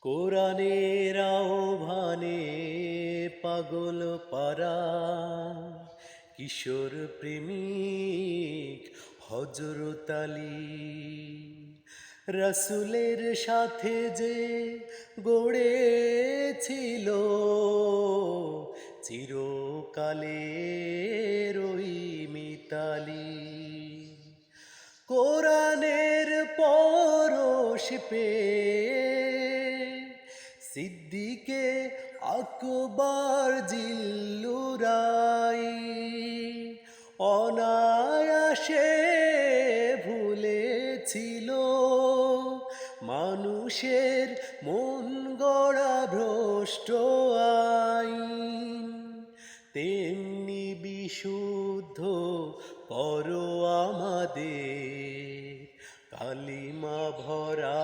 কোরআনের আহ্বানে পাগল পারা কিশোর প্রেমিক হযরত আলী রসুলের সাথে যে গড়েছিল চিরকালের ওই মিতালি কোরআনের পরশ পেয়ে সিদ্দিকে আকবর জিল্লুরাই অনায়াসে ভুলেছিল মানুষের মন গড়া ভ্রষ্ট আইন তেমনি বিশুদ্ধ করো আমাদের কালিমা ভরা